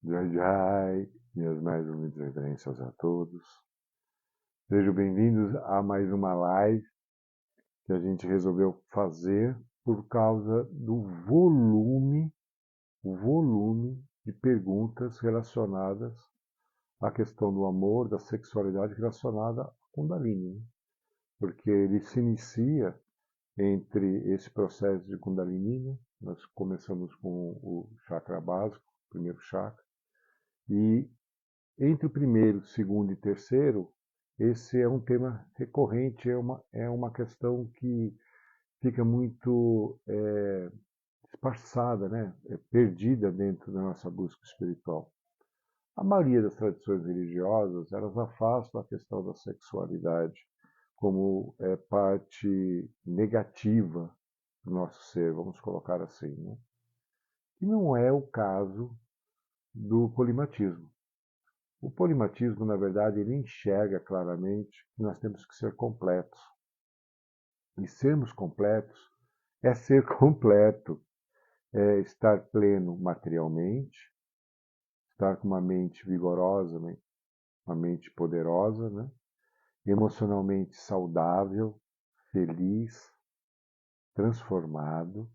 Jai Jai, minhas mais humildes reverências a todos. Sejam bem-vindos a mais uma live que a gente resolveu fazer por causa do volume de perguntas relacionadas à questão do amor, da sexualidade relacionada à Kundalini, né? Porque ele se inicia entre esse processo de Kundalini, né? Nós começamos com o chakra básico, o primeiro chakra, e entre o primeiro, segundo e terceiro, esse é um tema recorrente, é uma questão que fica muito esparçada, né? Perdida dentro da nossa busca espiritual. A maioria das tradições religiosas, elas afastam a questão da sexualidade como parte negativa do nosso ser, vamos colocar assim, né? E não é o caso do polimatismo. O polimatismo, na verdade, ele enxerga claramente que nós temos que ser completos. E sermos completos é ser completo, é estar pleno materialmente, estar com uma mente vigorosa, né? Uma mente poderosa, né? Emocionalmente saudável, feliz, transformado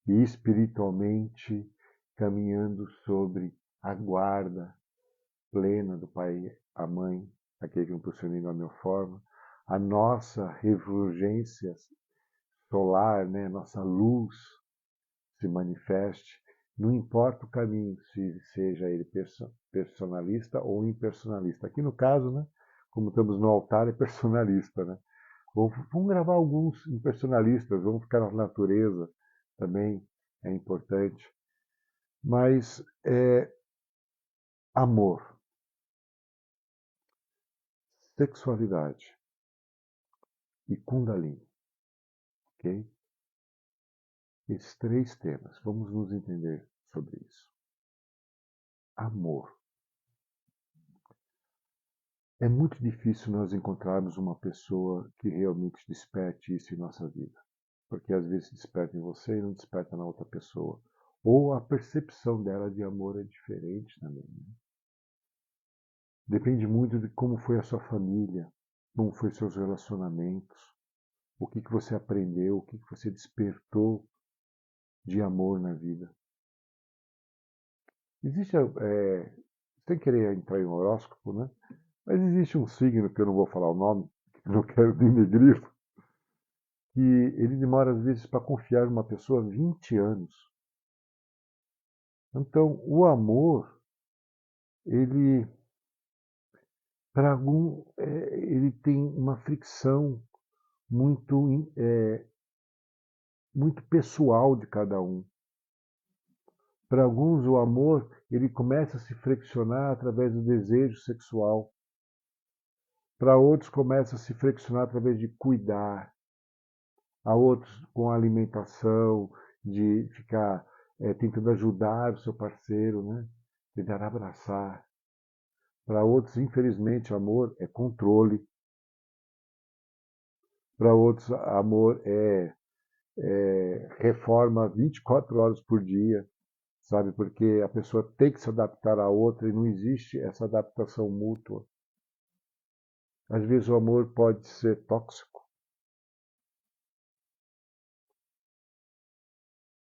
e espiritualmente caminhando sobre a guarda plena do Pai, a Mãe, aquele que nos proporciona a melhor forma, a nossa refulgência solar, né, nossa luz se manifeste, não importa o caminho, se seja ele personalista ou impersonalista. Aqui no caso, né, como estamos no altar, é personalista, né? Vamos gravar alguns impersonalistas, vamos ficar na natureza, também é importante. Mas amor, sexualidade e Kundalini, ok? Esses três temas, vamos nos entender sobre isso. Amor. É muito difícil nós encontrarmos uma pessoa que realmente desperte isso em nossa vida. Porque às vezes desperta em você e não desperta na outra pessoa. Ou a percepção dela de amor é diferente também, né? Depende muito de como foi a sua família, como foram seus relacionamentos, o que você aprendeu, o que você despertou de amor na vida. Existe, sem querer entrar em horóscopo, né? Mas existe um signo, que eu não vou falar o nome, que não quero denegrir, que ele demora às vezes para confiar em uma pessoa 20 anos. Então, o amor, ele, para algum, ele tem uma fricção muito, muito pessoal de cada um. Para alguns, o amor ele começa a se friccionar através do desejo sexual. Para outros, começa a se friccionar através de cuidar. A outros, com a alimentação, de ficar tentando ajudar o seu parceiro, né? Tentar abraçar. Para outros, infelizmente, amor é controle. Para outros, amor é reforma 24 horas por dia, sabe? Porque a pessoa tem que se adaptar à outra e não existe essa adaptação mútua. Às vezes o amor pode ser tóxico.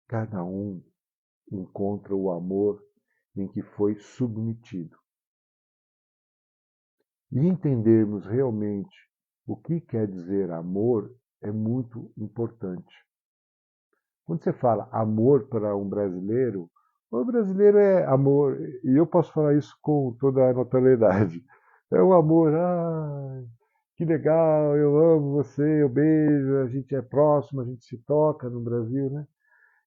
Cada um encontra o amor em que foi submetido. E entendermos realmente o que quer dizer amor é muito importante. Quando você fala amor para um brasileiro, o brasileiro é amor, e eu posso falar isso com toda a naturalidade. É um amor, que legal, eu amo você, eu beijo, a gente é próximo, a gente se toca no Brasil, né?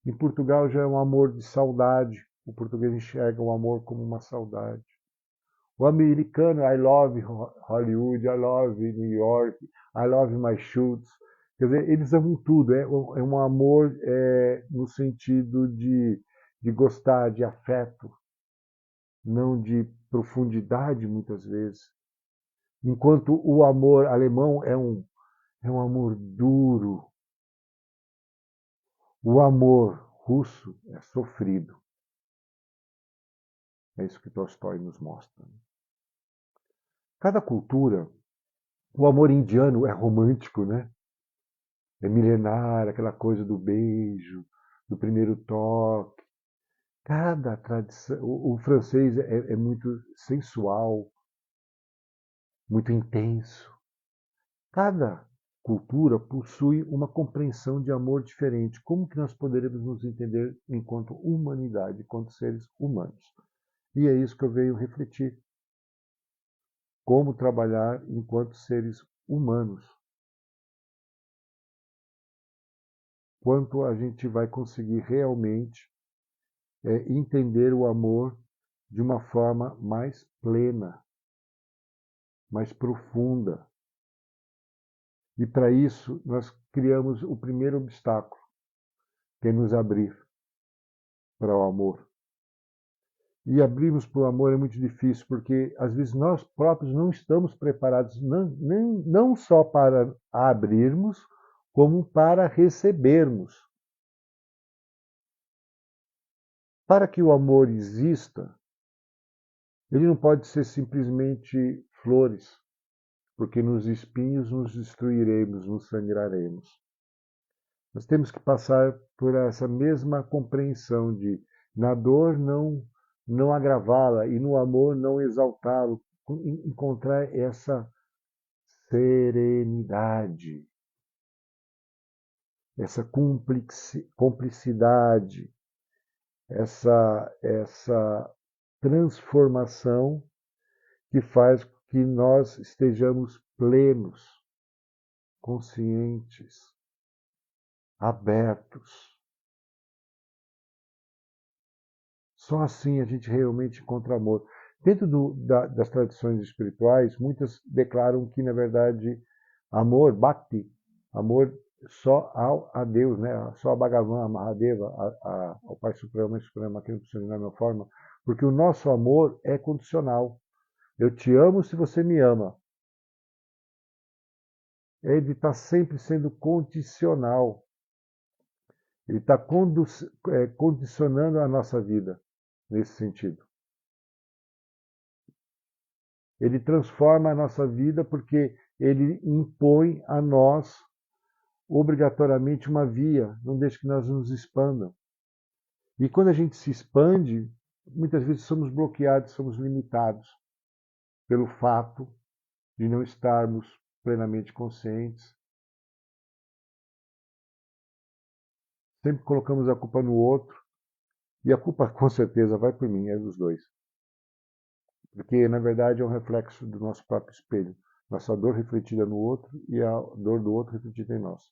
Em Portugal já é um amor de saudade. O português enxerga o amor como uma saudade. O americano, I love Hollywood, I love New York, I love my shoots. Quer dizer, eles amam tudo. É um amor no sentido de gostar, de afeto, não de profundidade, muitas vezes. Enquanto o amor alemão é um amor duro. O amor russo é sofrido. É isso que Tolstói nos mostra. Cada cultura, o amor indiano é romântico, né? É milenar, aquela coisa do beijo, do primeiro toque. Cada tradição, o francês é muito sensual, muito intenso. Cada cultura possui uma compreensão de amor diferente. Como que nós poderemos nos entender enquanto humanidade, enquanto seres humanos? E é isso que eu venho refletir. Como trabalhar enquanto seres humanos. Quanto a gente vai conseguir realmente entender o amor de uma forma mais plena, mais profunda. E para isso nós criamos o primeiro obstáculo, que é nos abrir para o amor. E abrirmos para o amor é muito difícil, porque às vezes nós próprios não estamos preparados não só para abrirmos, como para recebermos. Para que o amor exista, ele não pode ser simplesmente flores, porque nos espinhos nos destruiremos, nos sangraremos. Nós temos que passar por essa mesma compreensão de, na dor, não agravá-la e no amor não exaltá-lo, encontrar essa serenidade, essa cumplicidade, essa transformação que faz que nós estejamos plenos, conscientes, abertos. Só assim a gente realmente encontra amor. Dentro das tradições espirituais, muitas declaram que, na verdade, amor, bhakti, amor só a Deus, né? Só a Bhagavan, a Mahadeva, ao Pai Supremo, Mãe Suprema, aqui no Precisa da minha forma, porque o nosso amor é condicional. Eu te amo se você me ama. Ele está sempre sendo condicional. Ele está condicionando a nossa vida nesse sentido. Ele transforma a nossa vida porque ele impõe a nós obrigatoriamente uma via, não deixa que nós nos expandam. E quando a gente se expande, muitas vezes somos bloqueados, somos limitados pelo fato de não estarmos plenamente conscientes. Sempre colocamos a culpa no outro, e a culpa com certeza vai por mim, é dos dois. Porque, na verdade, é um reflexo do nosso próprio espelho. Nossa dor refletida no outro e a dor do outro refletida em nós.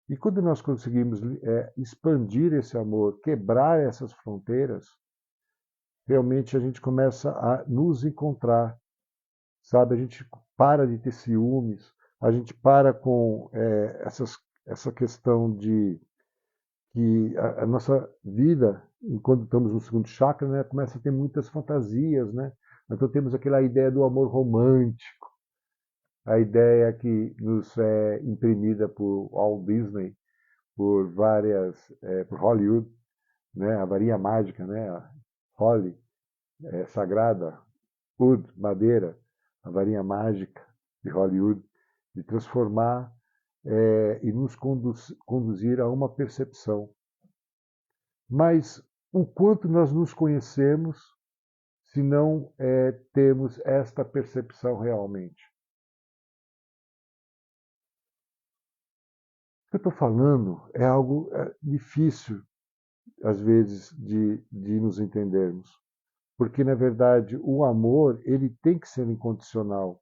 E quando nós conseguimos expandir esse amor, quebrar essas fronteiras, realmente a gente começa a nos encontrar, sabe? A gente para de ter ciúmes, a gente para com essa questão de que a nossa vida, enquanto estamos no segundo chakra, né, começa a ter muitas fantasias, né? Então temos aquela ideia do amor romântico, a ideia que nos é imprimida por Walt Disney, por Hollywood, né? A varinha mágica, né? A Holly, sagrada, Wood, madeira, a varinha mágica de Hollywood, de transformar e nos conduzir a uma percepção. Mas o quanto nós nos conhecemos se não temos esta percepção realmente? O que eu estou falando é algo difícil, às vezes, de nos entendermos. Porque, na verdade, o amor ele tem que ser incondicional.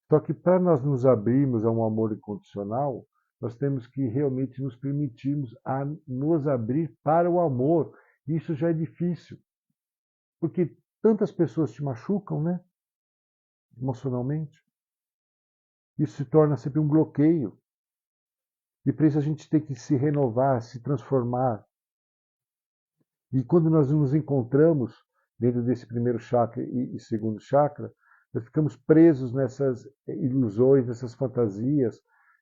Só que para nós nos abrirmos a um amor incondicional, nós temos que realmente nos permitirmos a nos abrir para o amor. Isso já é difícil, porque tantas pessoas te machucam, né? Emocionalmente. Isso se torna sempre um bloqueio. E para isso a gente tem que se renovar, se transformar. E quando nós nos encontramos dentro desse primeiro chakra e segundo chakra, nós ficamos presos nessas ilusões, nessas fantasias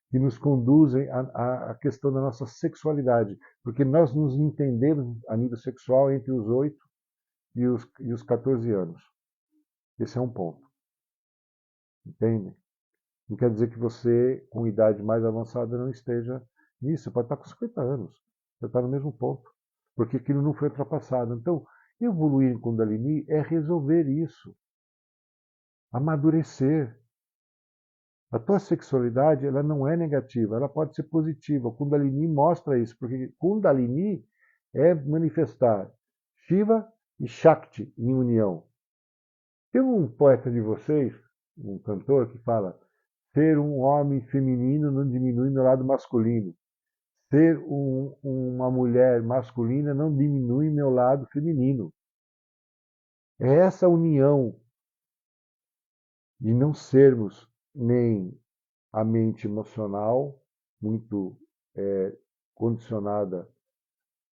que nos conduzem à questão da nossa sexualidade. Porque nós nos entendemos a nível sexual entre os 8 e os 14 anos. Esse é um ponto. Entende? Não quer dizer que você, com idade mais avançada, não esteja nisso. Você pode estar com 50 anos. Você está no mesmo ponto. Porque aquilo não foi ultrapassado. Então, evoluir em Kundalini é resolver isso. Amadurecer. A tua sexualidade, ela não é negativa, ela pode ser positiva. O Kundalini mostra isso, porque Kundalini é manifestar Shiva e Shakti em união. Tem um poeta de vocês, um cantor, que fala: ser um homem feminino não diminui meu lado masculino. Ser uma mulher masculina não diminui meu lado feminino. É essa união de não sermos nem a mente emocional, muito condicionada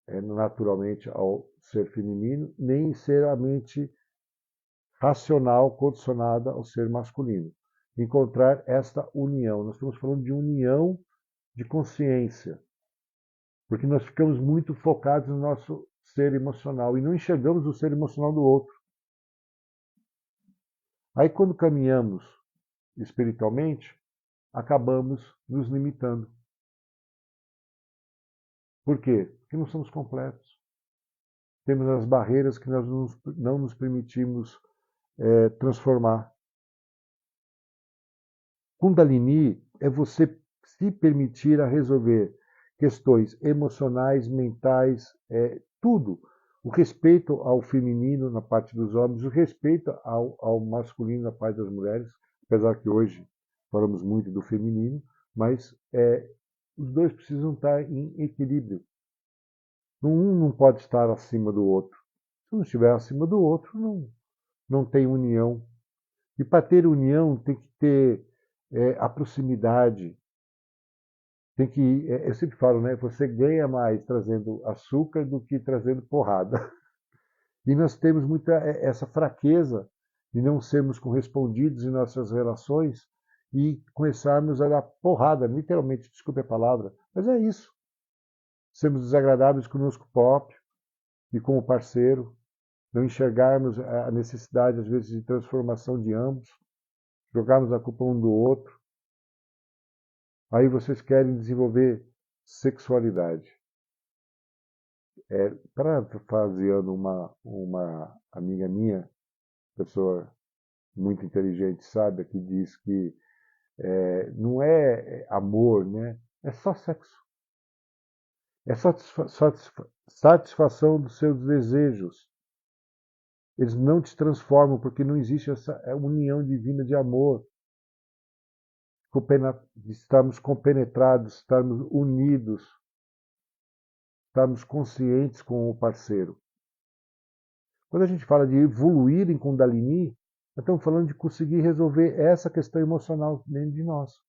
naturalmente ao ser feminino, nem ser a mente racional condicionada ao ser masculino. Encontrar esta união. Nós estamos falando de união de consciência, porque nós ficamos muito focados no nosso ser emocional e não enxergamos o ser emocional do outro. Aí, quando caminhamos espiritualmente, acabamos nos limitando. Por quê? Porque não somos completos. Temos as barreiras que nós não nos permitimos transformar. Kundalini é você se permitir a resolver questões emocionais, mentais, tudo. O respeito ao feminino na parte dos homens, o respeito ao masculino na parte das mulheres, apesar que hoje falamos muito do feminino, mas os dois precisam estar em equilíbrio. Um não pode estar acima do outro. Se não estiver acima do outro, não tem união. E para ter união tem que ter a proximidade. Tem que, eu sempre falo, né? Você ganha mais trazendo açúcar do que trazendo porrada. E nós temos muita essa fraqueza de não sermos correspondidos em nossas relações e começarmos a dar porrada, literalmente, desculpe a palavra, mas é isso. Sermos desagradáveis conosco próprio e com o parceiro, não enxergarmos a necessidade, às vezes, de transformação de ambos, jogarmos a culpa um do outro. Aí vocês querem desenvolver sexualidade. Parafraseando uma amiga minha, pessoa muito inteligente, sábia, que diz que não é amor, né? É só sexo. É satisfação dos seus desejos. Eles não te transformam porque não existe essa união divina de amor. Estarmos compenetrados, estarmos unidos, estarmos conscientes com o parceiro. Quando a gente fala de evoluir em Kundalini, nós estamos falando de conseguir resolver essa questão emocional dentro de nós.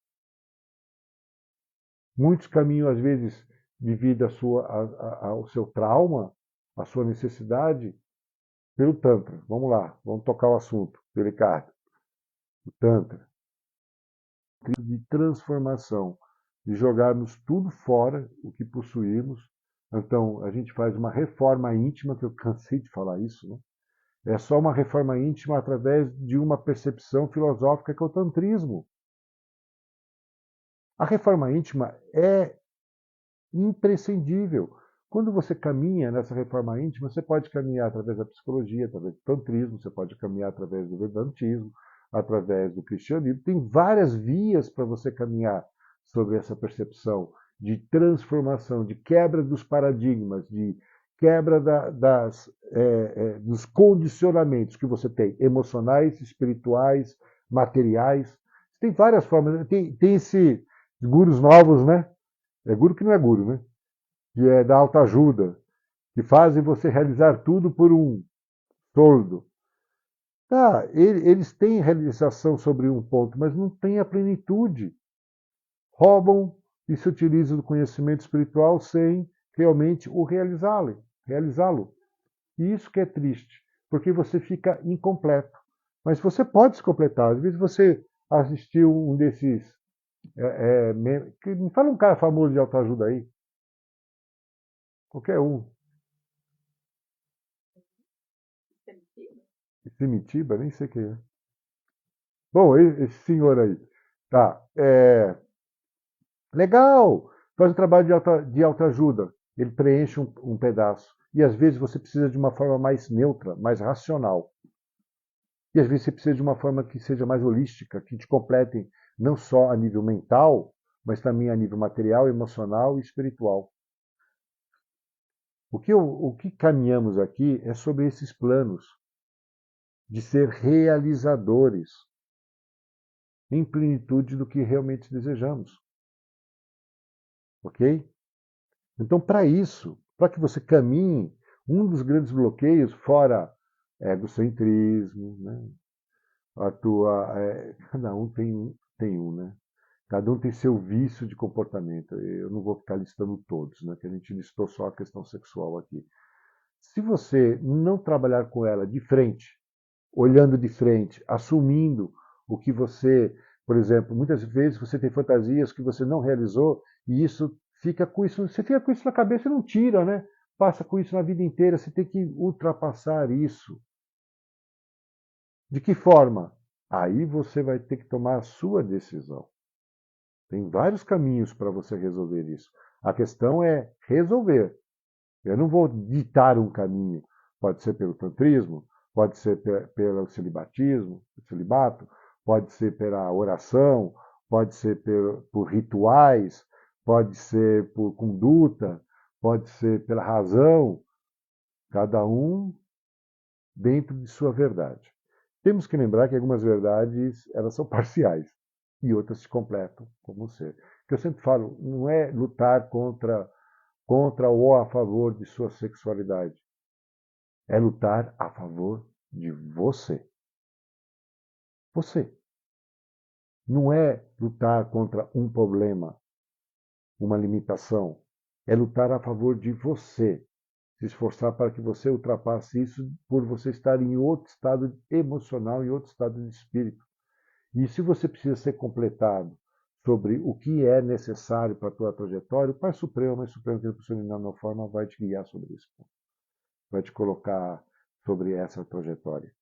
Muitos caminham, às vezes, devido ao seu trauma, à sua necessidade, pelo Tantra. Vamos lá, vamos tocar o assunto delicado. O Tantra. De transformação, de jogarmos tudo fora, o que possuímos. Então, a gente faz uma reforma íntima, que eu cansei de falar isso, né? É só uma reforma íntima através de uma percepção filosófica que é o tantrismo. A reforma íntima é imprescindível. Quando você caminha nessa reforma íntima, você pode caminhar através da psicologia, através do tantrismo, você pode caminhar através do vedantismo, através do cristianismo. Tem várias vias para você caminhar sobre essa percepção de transformação, de quebra dos paradigmas, de quebra dos condicionamentos que você tem, emocionais, espirituais, materiais. Tem várias formas. Tem esses gurus novos, né? É guru que não é guru, né? Que é da autoajuda, que fazem você realizar tudo por um soldo. Tá, eles têm realização sobre um ponto, mas não têm a plenitude. Roubam e se utilizam do conhecimento espiritual sem realmente o realizá-lo. E isso que é triste, porque você fica incompleto. Mas você pode se completar. Às vezes você assistiu um desses. Me fala um cara famoso de autoajuda aí. Qualquer um. Simitiba, nem sei quem é. Bom, esse senhor aí. Tá. Legal! Faz um trabalho de autoajuda. Ele preenche um pedaço. E às vezes você precisa de uma forma mais neutra, mais racional. E às vezes você precisa de uma forma que seja mais holística, que te complete não só a nível mental, mas também a nível material, emocional e espiritual. O que caminhamos aqui é sobre esses planos de ser realizadores em plenitude do que realmente desejamos, ok? Então, para isso, para que você caminhe, um dos grandes bloqueios, fora egocentrismo, né? Cada um tem um, né? Cada um tem seu vício de comportamento. Eu não vou ficar listando todos, né? Que a gente listou só a questão sexual aqui. Se você não trabalhar com ela de frente, olhando de frente, assumindo o que você, por exemplo, muitas vezes você tem fantasias que você não realizou e você fica com isso na cabeça e não tira, né? Passa com isso na vida inteira, você tem que ultrapassar isso. De que forma? Aí você vai ter que tomar a sua decisão. Tem vários caminhos para você resolver isso. A questão é resolver. Eu não vou ditar um caminho. Pode ser pelo tantrismo, pode ser pelo celibato, pode ser pela oração, pode ser por rituais, pode ser por conduta, pode ser pela razão, cada um dentro de sua verdade. Temos que lembrar que algumas verdades elas são parciais e outras se completam como ser. O que eu sempre falo, não é lutar contra ou a favor de sua sexualidade. É lutar a favor de você. Você. Não é lutar contra um problema, uma limitação. É lutar a favor de você. Se esforçar para que você ultrapasse isso por você estar em outro estado emocional, em outro estado de espírito. E se você precisa ser completado sobre o que é necessário para a tua trajetória, o Pai Supremo, a Mãe Suprema, que funciona de alguma forma, vai te guiar sobre isso. Vai te colocar sobre essa trajetória.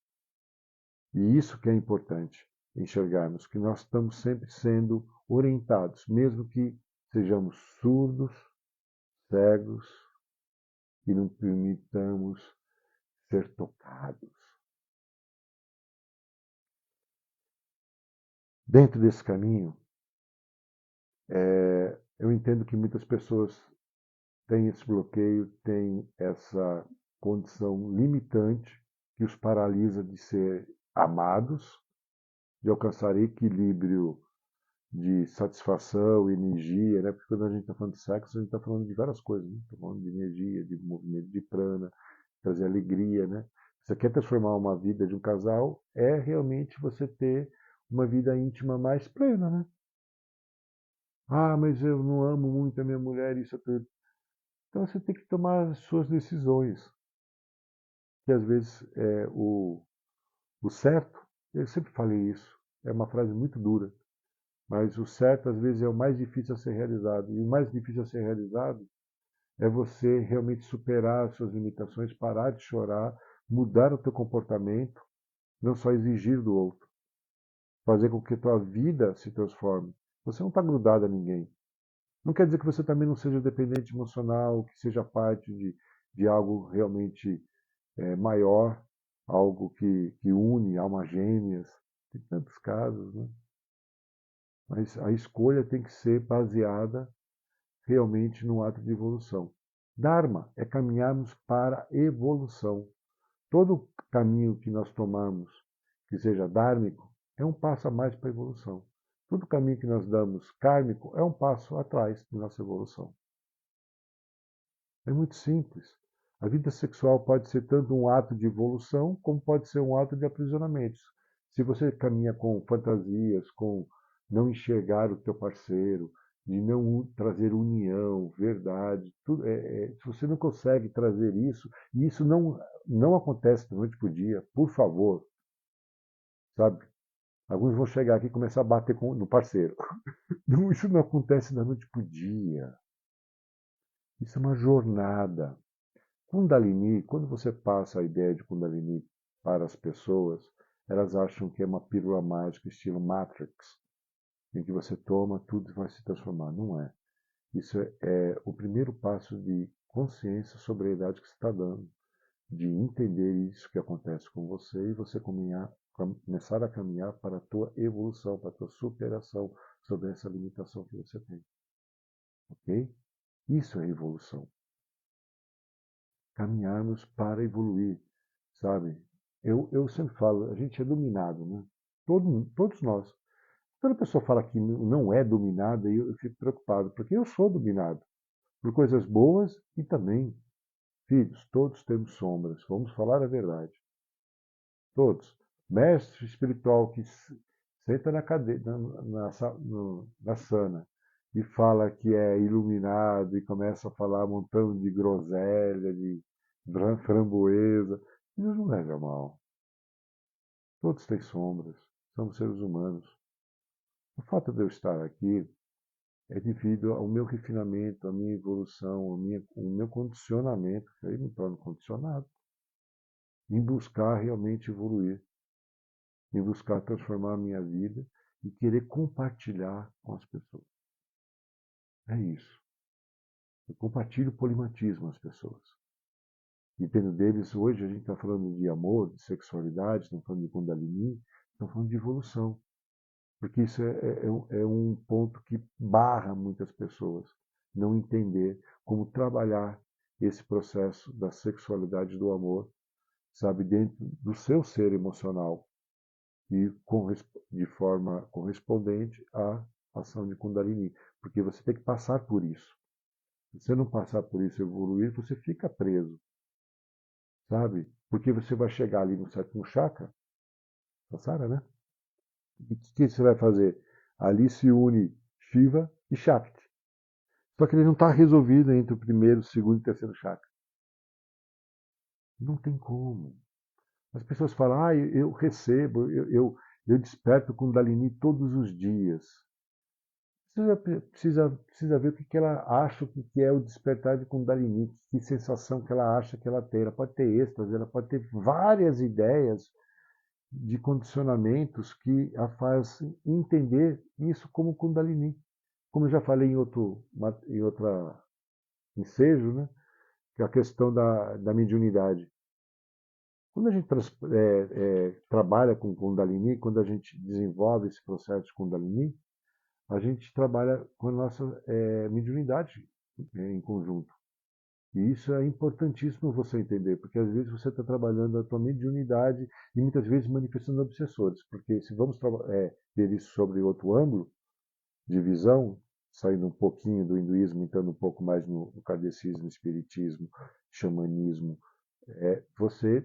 E isso que é importante enxergarmos, que nós estamos sempre sendo orientados, mesmo que sejamos surdos, cegos e não permitamos ser tocados. Dentro desse caminho, eu entendo que muitas pessoas têm esse bloqueio, têm essa condição limitante que os paralisa de ser amados, de alcançar equilíbrio de satisfação, energia, né? Porque quando a gente está falando de sexo, a gente está falando de várias coisas, né? Está falando de energia, de movimento de prana, trazer alegria, né? Você quer transformar uma vida de um casal, é realmente você ter uma vida íntima mais plena, né? Ah, mas eu não amo muito a minha mulher, isso é tudo. Então você tem que tomar as suas decisões, que às vezes é o certo, eu sempre falei isso, é uma frase muito dura, mas o certo às vezes é o mais difícil a ser realizado. E o mais difícil a ser realizado é você realmente superar as suas limitações, parar de chorar, mudar o teu comportamento, não só exigir do outro, fazer com que a tua vida se transforme. Você não está grudado a ninguém. Não quer dizer que você também não seja dependente emocional, que seja parte de algo realmente maior, algo que une almas gêmeas. Tem tantos casos, né? Mas a escolha tem que ser baseada realmente num ato de evolução. Dharma é caminharmos para a evolução. Todo caminho que nós tomamos, que seja dármico, é um passo a mais para a evolução. Todo caminho que nós damos kármico é um passo atrás de nossa evolução. É muito simples. A vida sexual pode ser tanto um ato de evolução, como pode ser um ato de aprisionamento. Se você caminha com fantasias, com não enxergar o teu parceiro, de não trazer união, verdade, se você não consegue trazer isso, e isso não acontece da noite para o dia, por favor, sabe? Alguns vão chegar aqui e começar a bater no parceiro. Não, isso não acontece da noite para o dia. Isso é uma jornada. Kundalini, quando você passa a ideia de Kundalini para as pessoas, elas acham que é uma pílula mágica estilo Matrix, em que você toma, tudo vai se transformar. Não é. Isso é o primeiro passo de consciência sobre a idade que você está dando, de entender isso que acontece com você e você começar a caminhar para a tua evolução, para a tua superação sobre essa limitação que você tem. Ok? Isso é evolução. Caminharmos para evoluir, sabe? Eu sempre falo, a gente é dominado, né? Todos nós. Quando a pessoa fala que não é dominada, eu fico preocupado, porque eu sou dominado por coisas boas e também, filhos, todos temos sombras, vamos falar a verdade. Todos. Mestre espiritual que senta na cadeira, na sana e fala que é iluminado e começa a falar um montão de groselha, de framboesa, isso não leva a mal. Todos têm sombras, somos seres humanos. O fato de eu estar aqui é devido ao meu refinamento, à minha evolução, ao meu condicionamento, que aí me torno condicionado, em buscar realmente evoluir, em buscar transformar a minha vida e querer compartilhar com as pessoas. É isso. Eu compartilho o polimatismo às pessoas. Dependendo deles, hoje a gente está falando de amor, de sexualidade, estamos falando de Kundalini, estamos falando de evolução. Porque isso é um ponto que barra muitas pessoas não entender como trabalhar esse processo da sexualidade do amor, sabe, dentro do seu ser emocional e de forma correspondente à ação de Kundalini. Porque você tem que passar por isso. Se você não passar por isso e evoluir, você fica preso, sabe? Porque você vai chegar ali no sétimo chakra, Sara, né? E o que você vai fazer? Ali se une Shiva e Shakti. Só que ele não está resolvido entre o primeiro, o segundo e o terceiro chakra. Não tem como. As pessoas falam, eu recebo, eu desperto Kundalini todos os dias. Precisa ver o que ela acha, o que é o despertar de Kundalini, que sensação que ela acha que ela tem. Ela pode ter êxtase, ela pode ter várias ideias de condicionamentos que a faz entender isso como Kundalini. Como eu já falei em outra ensejo, né, que é a questão da mediunidade. Quando a gente trabalha com Kundalini, quando a gente desenvolve esse processo de Kundalini, a gente trabalha com a nossa mediunidade em conjunto. E isso é importantíssimo você entender, porque às vezes você está trabalhando a tua mediunidade e muitas vezes manifestando obsessores, porque se vamos ver isso sobre outro ângulo de visão, saindo um pouquinho do hinduísmo, entrando um pouco mais no kardecismo, espiritismo, xamanismo, você,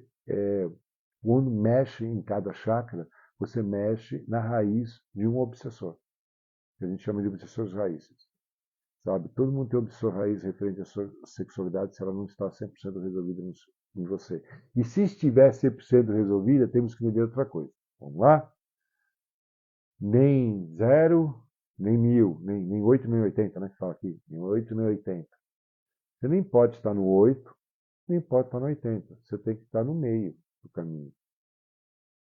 quando mexe em cada chakra, você mexe na raiz de um obsessor, que a gente chama de obsessores raízes. Sabe? Todo mundo tem obsessor raiz referente à sua sexualidade se ela não está 100% resolvida em você. E se estiver 100% resolvida, temos que entender outra coisa. Vamos lá? Nem 0, nem 1000, nem 8, nem 80, né? Que fala aqui. Nem 8, nem 80. Você nem pode estar no 8, nem pode estar no 80. Você tem que estar no meio do caminho.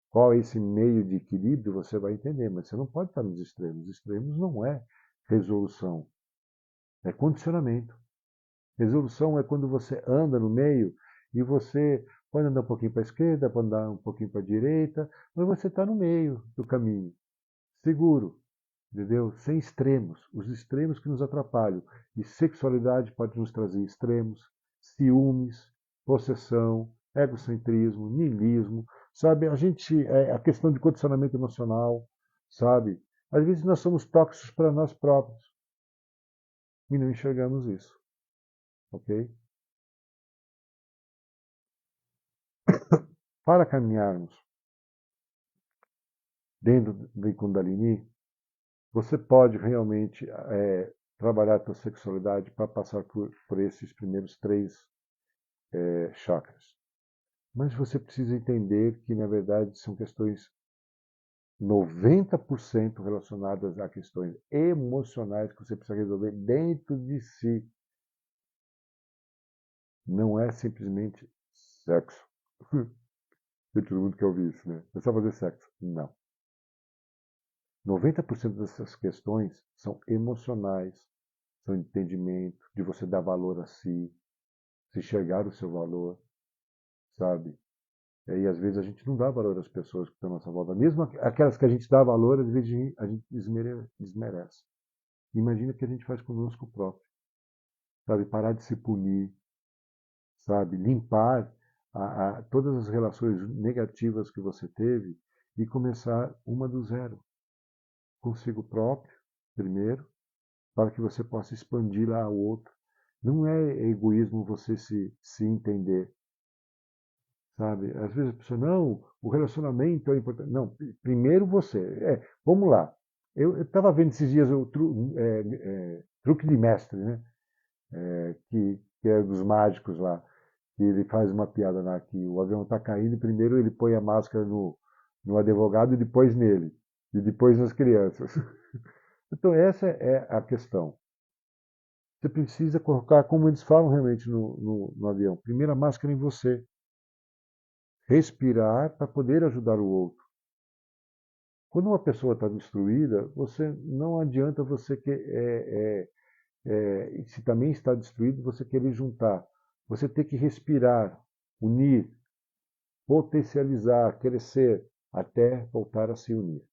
Qual é esse meio de equilíbrio, você vai entender, mas você não pode estar nos extremos. Os extremos não é resolução, é condicionamento. Resolução é quando você anda no meio e você pode andar um pouquinho para a esquerda, pode andar um pouquinho para a direita, mas você está no meio do caminho, seguro, entendeu? Sem extremos. Os extremos que nos atrapalham. E sexualidade pode nos trazer extremos, ciúmes, possessão, egocentrismo, niilismo, sabe? A questão de condicionamento emocional, sabe? Às vezes nós somos tóxicos para nós próprios e não enxergamos isso, ok? Para caminharmos dentro do Kundalini, você pode realmente trabalhar a sua sexualidade para passar por esses primeiros três chakras. Mas você precisa entender que, na verdade, são questões 90% relacionadas a questões emocionais que você precisa resolver dentro de si. Não é simplesmente sexo. E todo mundo quer ouvir isso, né? É só fazer sexo. Não. 90% dessas questões são emocionais, são entendimento, de você dar valor a si, se enxergar o seu valor, sabe? E às vezes a gente não dá valor às pessoas que estão à nossa volta. Mesmo aquelas que a gente dá valor, às vezes a gente desmerece. Imagina o que a gente faz conosco próprio, sabe? Parar de se punir, sabe? Limpar todas as relações negativas que você teve e começar uma do zero, consigo próprio, primeiro, para que você possa expandir lá ao outro. Não é egoísmo você se entender, sabe? Às vezes a pessoa, não, o relacionamento é importante. Não, primeiro você. Vamos lá. Eu estava vendo esses dias o truque de mestre, né? Que é dos mágicos lá. Que ele faz uma piada lá, que o avião está caindo e primeiro ele põe a máscara no advogado e depois nele. E depois nas crianças. Então essa é a questão. Você precisa colocar, como eles falam realmente no avião, primeiro a máscara em você. Respirar para poder ajudar o outro. Quando uma pessoa está destruída, você não adianta você que se também está destruído, você querer juntar. Você tem que respirar, unir, potencializar, crescer, até voltar a se unir.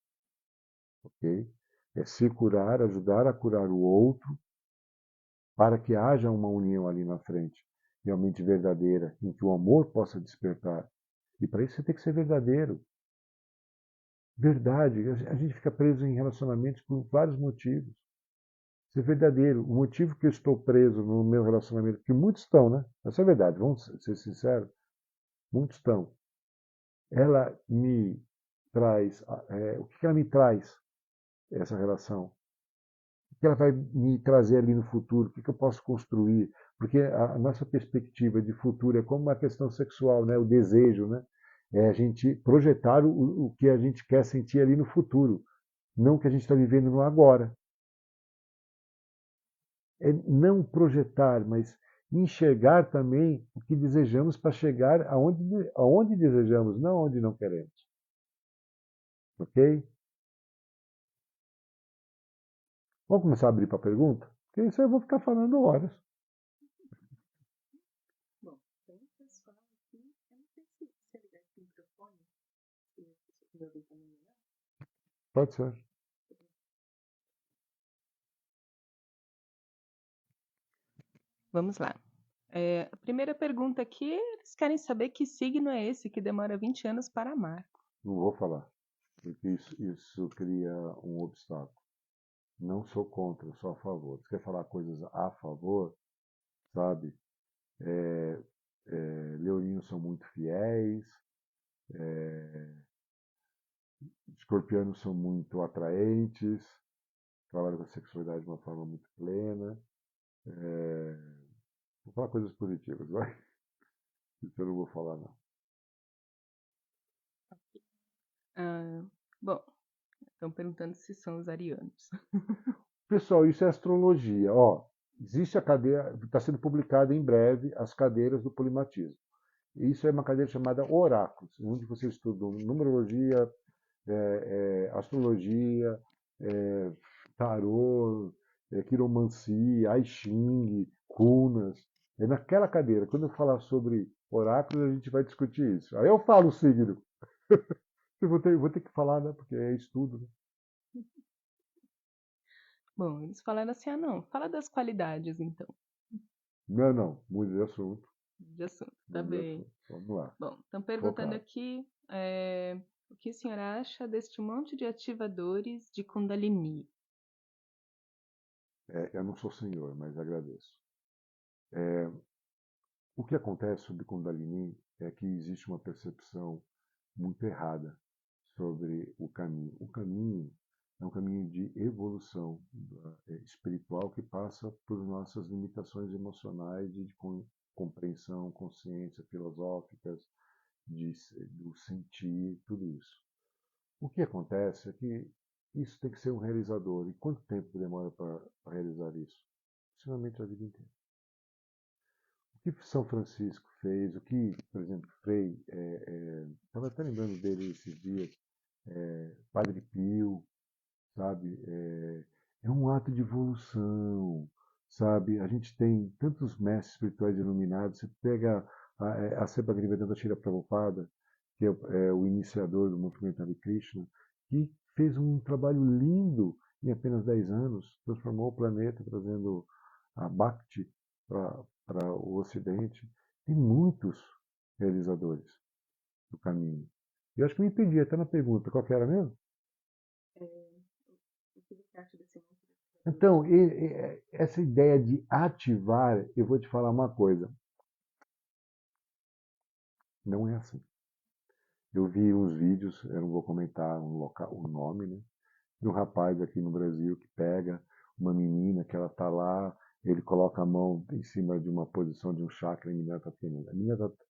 Ok? É se curar, ajudar a curar o outro, para que haja uma união ali na frente, realmente verdadeira, em que o amor possa despertar. E para isso você tem que ser verdadeiro. Verdade, a gente fica preso em relacionamentos por vários motivos. Ser verdadeiro. O motivo que eu estou preso no meu relacionamento, que muitos estão, né? Essa é a verdade, vamos ser sinceros. Muitos estão. Ela me traz, o que ela me traz, essa relação? O que ela vai me trazer ali no futuro? O que eu posso construir? Porque a nossa perspectiva de futuro é como uma questão sexual, né? O desejo, né? É a gente projetar o que a gente quer sentir ali no futuro, não o que a gente está vivendo no agora. É não projetar, mas enxergar também o que desejamos para chegar aonde desejamos, não aonde não queremos. Ok? Vamos começar a abrir para pergunta? Porque isso eu vou ficar falando horas. Bom, tem um pessoal aqui, eu não sei se ligar esse microfone, se você quiser ouvir também melhor. Pode ser. Vamos lá. A primeira pergunta aqui, eles querem saber que signo é esse que demora 20 anos para amar. Não vou falar, porque isso cria um obstáculo. Não sou contra, eu sou a favor. Se quer falar coisas a favor, sabe? Leoninos são muito fiéis, escorpianos são muito atraentes, trabalham com a sexualidade de uma forma muito plena. Vou falar coisas positivas, vai? Isso eu não vou falar, não. Ah, bom, estão perguntando se são os arianos. Pessoal, isso é astrologia. Ó, existe a cadeira, está sendo publicada em breve as cadeiras do polimatismo. Isso é uma cadeira chamada Oráculos, onde você estuda numerologia, astrologia, é, tarô, quiromancia, I Ching, runas. É naquela cadeira. Quando eu falar sobre oráculos, a gente vai discutir isso. Aí eu falo o signo. Eu vou ter que falar, né? Porque é estudo. Né? Bom, eles falaram assim, não, fala das qualidades então, Não, não. Mude de assunto. de assunto, tá Mude de bem. assunto. Vamos lá. Bom, estão perguntando Focado. aqui o que o senhor acha deste monte de ativadores de Kundalini? Eu não sou senhor, mas agradeço. O que acontece sobre Kundalini é que existe uma percepção muito errada sobre o caminho. O caminho é um caminho de evolução espiritual que passa por nossas limitações emocionais e de compreensão, consciência filosóficas, do sentir, tudo isso. O que acontece é que isso tem que ser um realizador. E quanto tempo demora para realizar isso? Possivelmente a vida inteira. que São Francisco fez, o que, por exemplo, Frei, estava até lembrando dele esses dias, Padre Pio, sabe? É um ato de evolução, sabe? A gente tem tantos mestres espirituais iluminados. Você pega a Sepa Grivedanta Shila Prabhupada, que é o iniciador do movimento Hare Krishna, que fez um trabalho lindo em apenas 10 anos, transformou o planeta, trazendo a Bhakti para o Ocidente. Tem muitos realizadores do caminho. Eu acho que me perdi até na pergunta. Qual que era mesmo? O que você acha desse movimento? Então, essa ideia de ativar, eu vou te falar uma coisa, não é assim. Eu vi uns vídeos, eu não vou comentar o nome, né? De um rapaz aqui no Brasil que pega uma menina que ela está lá, ele coloca a mão em cima de uma posição de um chakra e a menina está tendo.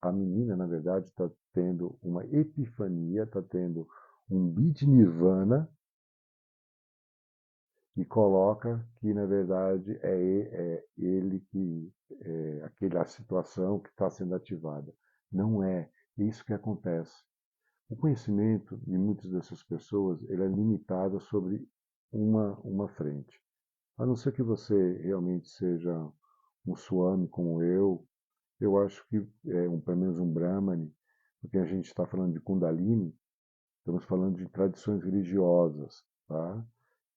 A menina, na verdade, está tendo uma epifania, está tendo um beat nirvana, e coloca que, na verdade, é ele que é aquela situação que está sendo ativada. Não é isso que acontece. O conhecimento de muitas dessas pessoas ele é limitado sobre uma frente. A não ser que você realmente seja um Swami como eu acho que pelo menos um Brahmani, porque a gente está falando de Kundalini, estamos falando de tradições religiosas, tá?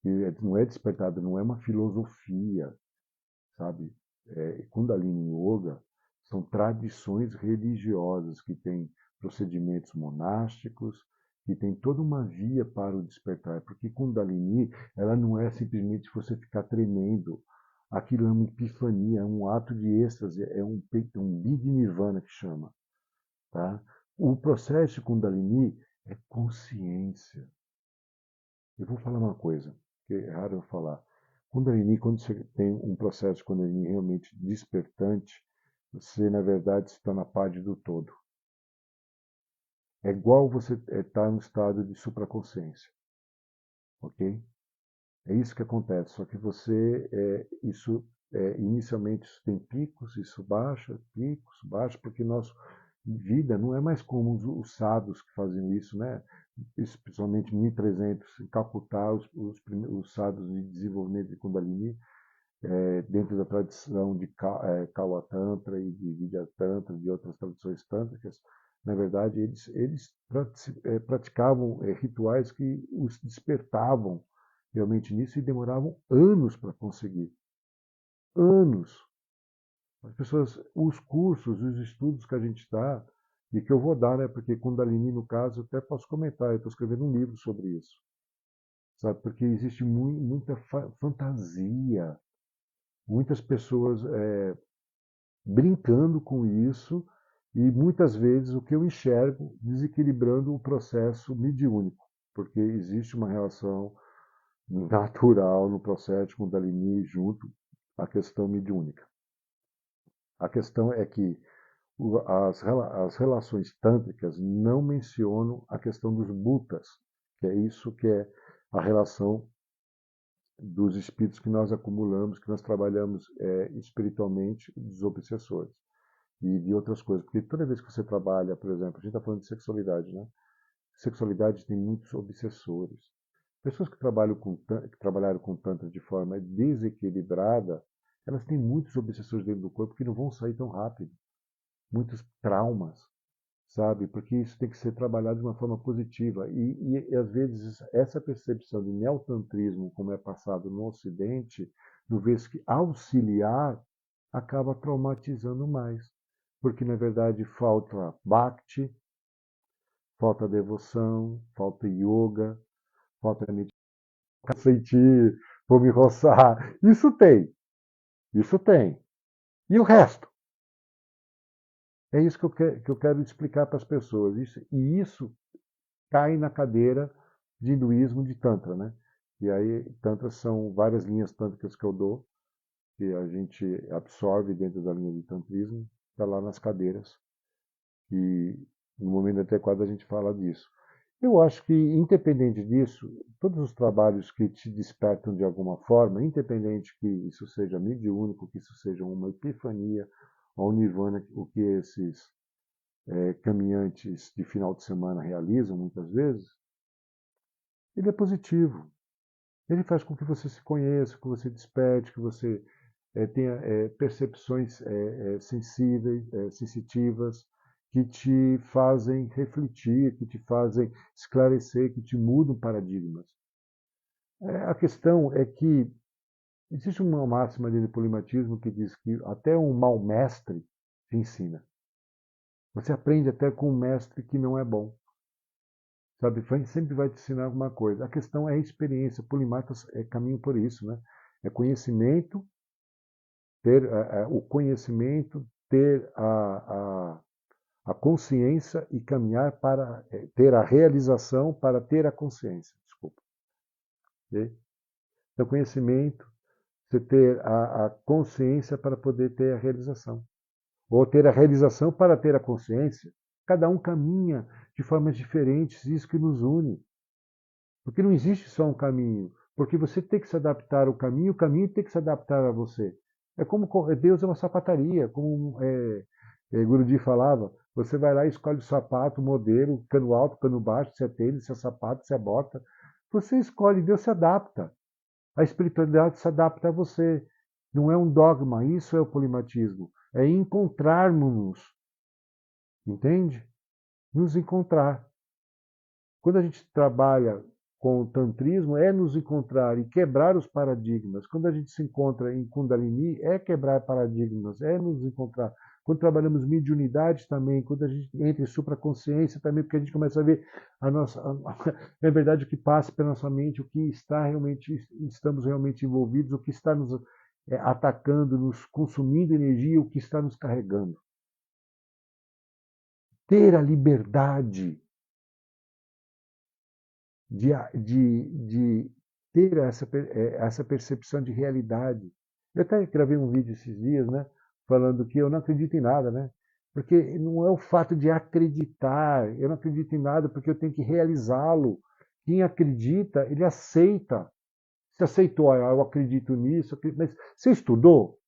Que não é despertado, não é uma filosofia, sabe? Kundalini Yoga são tradições religiosas que têm procedimentos monásticos, que tem toda uma via para o despertar, porque Kundalini, ela não é simplesmente você ficar tremendo, aquilo é uma epifania, é um ato de êxtase, é um Big Nirvana que chama, tá? O processo de Kundalini é consciência. Eu vou falar uma coisa, que é raro eu falar. Kundalini, quando você tem um processo de Kundalini realmente despertante, você, na verdade, se torna parte do todo. É igual você estar no estado de supraconsciência, ok? É isso que acontece, só que você, inicialmente isso tem picos, baixa, porque nossa vida não é mais como os sábios que faziam isso, né? Principalmente em 1300, em Calcutá, os sábios de desenvolvimento de Kundalini, dentro da tradição de Kawa Tantra e de Vidya Tantra, de outras tradições tântricas, na verdade, eles praticavam rituais que os despertavam realmente nisso e demoravam anos para conseguir. Anos. As pessoas, os cursos, os estudos que a gente dá, e que eu vou dar, né? Porque Kundalini, no caso, até posso comentar, eu estou escrevendo um livro sobre isso. Sabe? Porque existe muita fantasia, muitas pessoas brincando com isso e muitas vezes o que eu enxergo desequilibrando o processo mediúnico, porque existe uma relação natural no processo de Kundalini junto à questão mediúnica. A questão é que as relações tântricas não mencionam a questão dos bhutas, que é isso que é a relação dos espíritos que nós acumulamos, que nós trabalhamos espiritualmente, dos obsessores e de outras coisas. Porque toda vez que você trabalha, por exemplo, a gente está falando de sexualidade, né? Sexualidade tem muitos obsessores. Pessoas que trabalharam com Tantra de forma desequilibrada, elas têm muitos obsessores dentro do corpo que não vão sair tão rápido. Muitos traumas, sabe? Porque isso tem que ser trabalhado de uma forma positiva. E às vezes, essa percepção de neotantrismo, como é passado no Ocidente, no vez que auxiliar, acaba traumatizando mais. Porque, na verdade, falta bhakti, falta devoção, falta yoga, falta meditação, sentir, vou me roçar. Isso tem. E o resto? É isso que eu quero explicar para as pessoas. Isso cai na cadeira de hinduísmo de Tantra, né? E aí, Tantra são várias linhas tântricas que eu dou, que a gente absorve dentro da linha de Tantrismo, está lá nas cadeiras. E no momento adequado a gente fala disso. Eu acho que, independente disso, todos os trabalhos que te despertam de alguma forma, independente que isso seja mediúnico, que isso seja uma epifania, ao nirvana, o que esses caminhantes de final de semana realizam muitas vezes, ele é positivo. Ele faz com que você se conheça, que você desperte, que você tenha percepções sensíveis, sensitivas, que te fazem refletir, que te fazem esclarecer, que te mudam paradigmas. A questão é que existe uma máxima de polimatismo que diz que até um mau mestre te ensina. Você aprende até com um mestre que não é bom. Sabe, sempre vai te ensinar alguma coisa. A questão é a experiência. Polimatas é caminho por isso, né? É conhecimento, ter o conhecimento, ter a consciência e caminhar para ter a realização para ter a consciência. Desculpa. Okay? Então, conhecimento, você ter a consciência para poder ter a realização. Ou ter a realização para ter a consciência. Cada um caminha de formas diferentes, isso que nos une. Porque não existe só um caminho. Porque você tem que se adaptar ao caminho, o caminho tem que se adaptar a você. É como Deus é uma sapataria, como Guruji falava. Você vai lá e escolhe o sapato, o modelo, cano alto, cano baixo, se é tênis, se é sapato, se é bota. Você escolhe, Deus se adapta. A espiritualidade se adapta a você. Não é um dogma, isso é o polimatismo. É encontrarmos-nos. Entende? Nos encontrar. Quando a gente trabalha com o tantrismo, é nos encontrar e quebrar os paradigmas. Quando a gente se encontra em Kundalini, é quebrar paradigmas, é nos encontrar. Quando trabalhamos mediunidade também, quando a gente entra em supraconsciência também, porque a gente começa a ver na verdade, o que passa pela nossa mente, o que está realmente, estamos realmente envolvidos, o que está nos atacando, nos consumindo energia, o que está nos carregando. Ter a liberdade de ter essa percepção de realidade. Eu até gravei um vídeo esses dias, né, falando que eu não acredito em nada, né? Porque não é o fato de acreditar, eu não acredito em nada porque eu tenho que realizá-lo. Quem acredita, ele aceita. Você aceitou, eu acredito nisso, mas você estudou?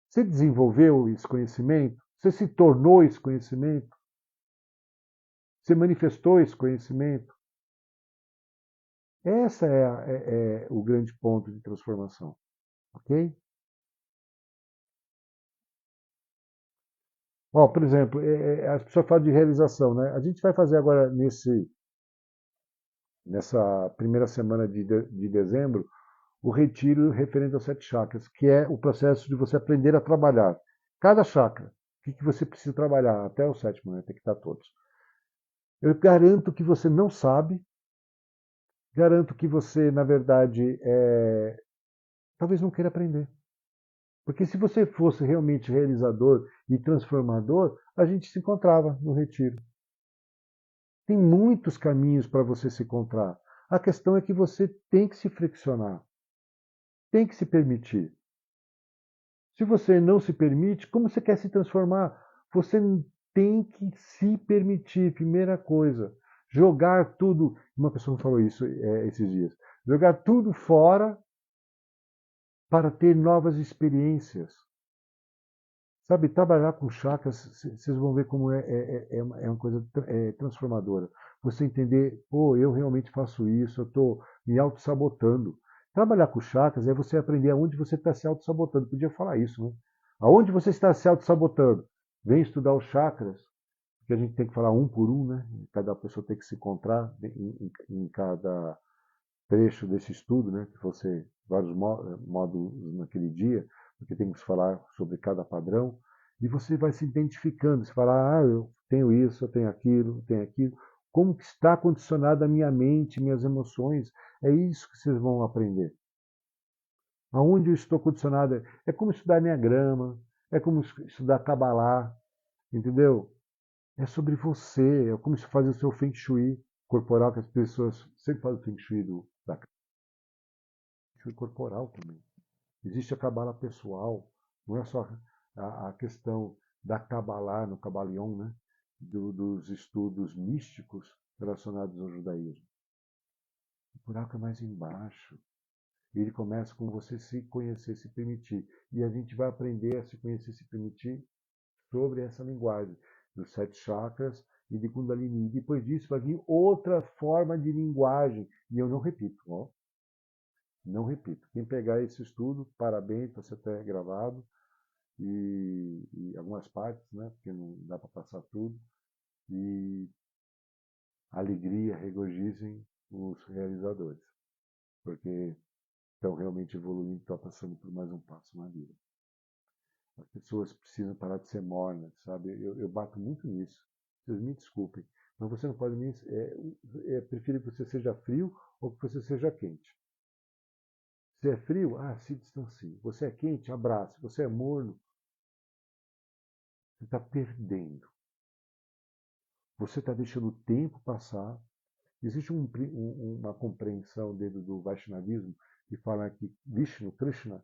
Você desenvolveu esse conhecimento? Você se tornou esse conhecimento? Você manifestou esse conhecimento? Essa é o grande ponto de transformação, ok? Ó, por exemplo, as pessoas falam de realização, né? A gente vai fazer agora nessa primeira semana de dezembro o retiro referente aos 7 chakras, que é o processo de você aprender a trabalhar. Cada chakra, o que você precisa trabalhar, até o sétimo, né? Tem que estar todos. Eu garanto que você não sabe, garanto que você, na verdade, talvez não queira aprender. Porque se você fosse realmente realizador e transformador, a gente se encontrava no retiro. Tem muitos caminhos para você se encontrar. A questão é que você tem que se friccionar, tem que se permitir. Se você não se permite, como você quer se transformar? Você tem que se permitir, primeira coisa. Jogar tudo. Uma pessoa falou isso esses dias. Jogar tudo fora para ter novas experiências. Sabe, trabalhar com chakras, vocês vão ver como é uma coisa transformadora. Você entender, pô, eu realmente faço isso, eu estou me auto-sabotando. Trabalhar com chakras é você aprender aonde você está se auto-sabotando. Podia falar isso, né? Aonde você está se auto-sabotando? Vem estudar os chakras, que a gente tem que falar um por um, né? Cada pessoa tem que se encontrar em cada trecho desse estudo, né? Que fosse vários módulos naquele dia, porque tem que falar sobre cada padrão, e você vai se identificando, você fala, eu tenho isso, eu tenho aquilo, eu tenho aquilo, como que está condicionada a minha mente, minhas emoções, é isso que vocês vão aprender. Aonde eu estou condicionado, é como estudar Enneagrama, é como estudar Kabbalah, entendeu? É sobre você, é como fazer o seu Feng Shui corporal, que as pessoas sempre fazem o Feng Shui da corporal também. Existe a cabala pessoal, não é só a questão da cabalá no Cabalion, né? Dos estudos místicos relacionados ao judaísmo. O buraco é mais embaixo. Ele começa com você se conhecer, se permitir. E a gente vai aprender a se conhecer, se permitir sobre essa linguagem dos 7 chakras e de Kundalini. E depois disso vai vir outra forma de linguagem. E eu não repito, ó, não repito. Quem pegar esse estudo, parabéns, está até gravado. E algumas partes, né? Porque não dá para passar tudo. E alegria, regozijem os realizadores, porque estão realmente evoluindo, estão passando por mais um passo na vida. As pessoas precisam parar de ser mornas, sabe? Eu bato muito nisso. Vocês me desculpem, mas você não pode me. Prefiro que você seja frio ou que você seja quente. Você é frio? Ah, se distancie. Você é quente? Abrace. Você é morno? Você está perdendo. Você está deixando o tempo passar. Existe uma compreensão dentro do Vaishnavismo que fala que Vishnu, Krishna,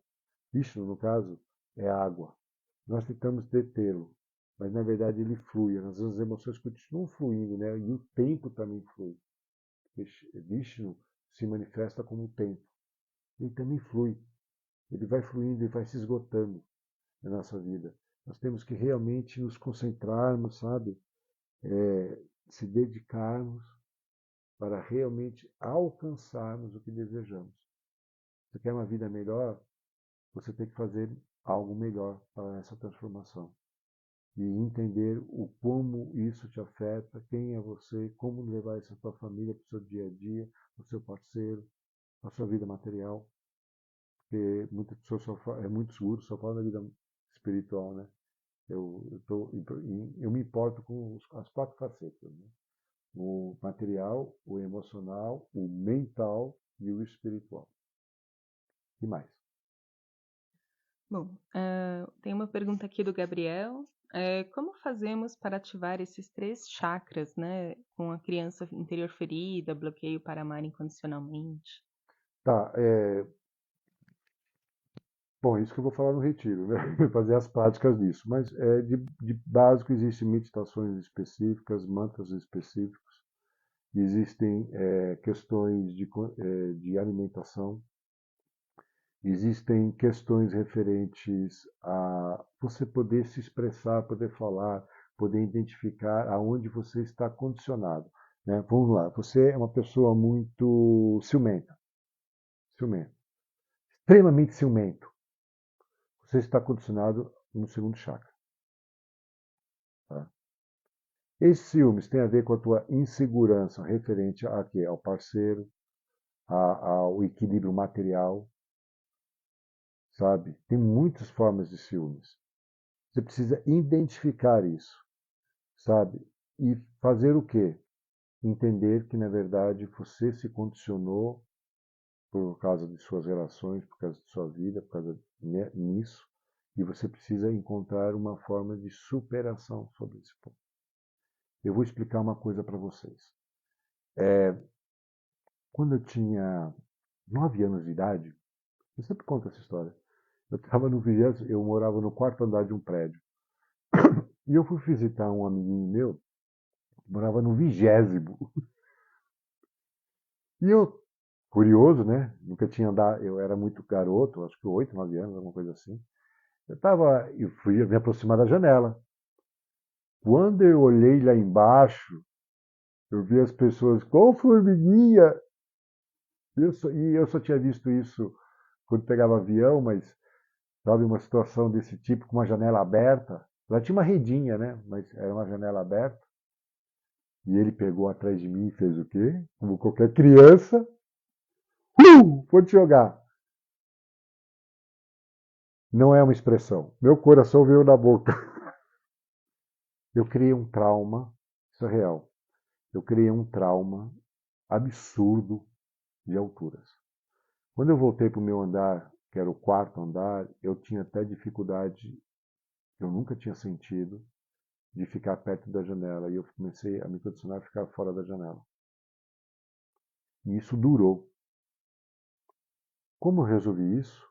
Vishnu no caso, é água. Nós tentamos detê-lo, mas na verdade ele flui. As emoções continuam fluindo, né? E o tempo também flui. Vishnu se manifesta como o tempo. Ele também flui. Ele vai fluindo e vai se esgotando na nossa vida. Nós temos que realmente nos concentrarmos, sabe? Se dedicarmos para realmente alcançarmos o que desejamos. Você quer uma vida melhor? Você tem que fazer algo melhor para essa transformação. E entender o como isso te afeta, quem é você, como levar isso à sua família, para o seu dia a dia, para o seu parceiro, para a sua vida material. Porque muitas pessoas é muito seguro, só falam da vida espiritual, né? Eu me importo com as 4 facetas, né? O material, o emocional, o mental e o espiritual. E mais? Bom, tem uma pergunta aqui do Gabriel. Como fazemos para ativar esses 3 chakras, né? Com a criança interior ferida, bloqueio para amar incondicionalmente? Tá, bom, isso que eu vou falar no retiro, né? Fazer as práticas disso. Mas de básico existem meditações específicas, mantras específicos, existem questões de alimentação, existem questões referentes a você poder se expressar, poder falar, poder identificar aonde você está condicionado, né? Vamos lá, você é uma pessoa muito ciumenta, ciumenta, extremamente ciumento. Você está condicionado no segundo chakra. Tá? Esses ciúmes têm a ver com a tua insegurança referente a quê? Ao parceiro, ao equilíbrio material, sabe? Tem muitas formas de ciúmes. Você precisa identificar isso, sabe? E fazer o quê? Entender que, na verdade, você se condicionou por causa de suas relações, por causa de sua vida, por causa nisso, e você precisa encontrar uma forma de superação sobre esse ponto. Eu vou explicar uma coisa para vocês. Quando eu tinha 9 anos de idade, eu sempre conto essa história. Eu estava no 20º, eu morava no 4º andar de um prédio. E eu fui visitar um amiguinho meu, que morava no 20º. E eu, curioso, né? Nunca tinha andado, eu era muito garoto, acho que 8, 9 anos, alguma coisa assim. Eu fui me aproximar da janela. Quando eu olhei lá embaixo, eu vi as pessoas com formiguinha. E eu só tinha visto isso quando pegava avião, mas sabe, uma situação desse tipo, com uma janela aberta. Lá tinha uma redinha, né? Mas era uma janela aberta. E ele pegou atrás de mim e fez o quê? Como qualquer criança. Vou te jogar. Não é uma expressão. Meu coração veio na boca. Eu criei um trauma. Isso é real. Eu criei um trauma absurdo de alturas. Quando eu voltei para o meu andar, que era o 4º andar, eu tinha até dificuldade, eu nunca tinha sentido, de ficar perto da janela. E eu comecei a me condicionar a ficar fora da janela. E isso durou. Como eu resolvi isso?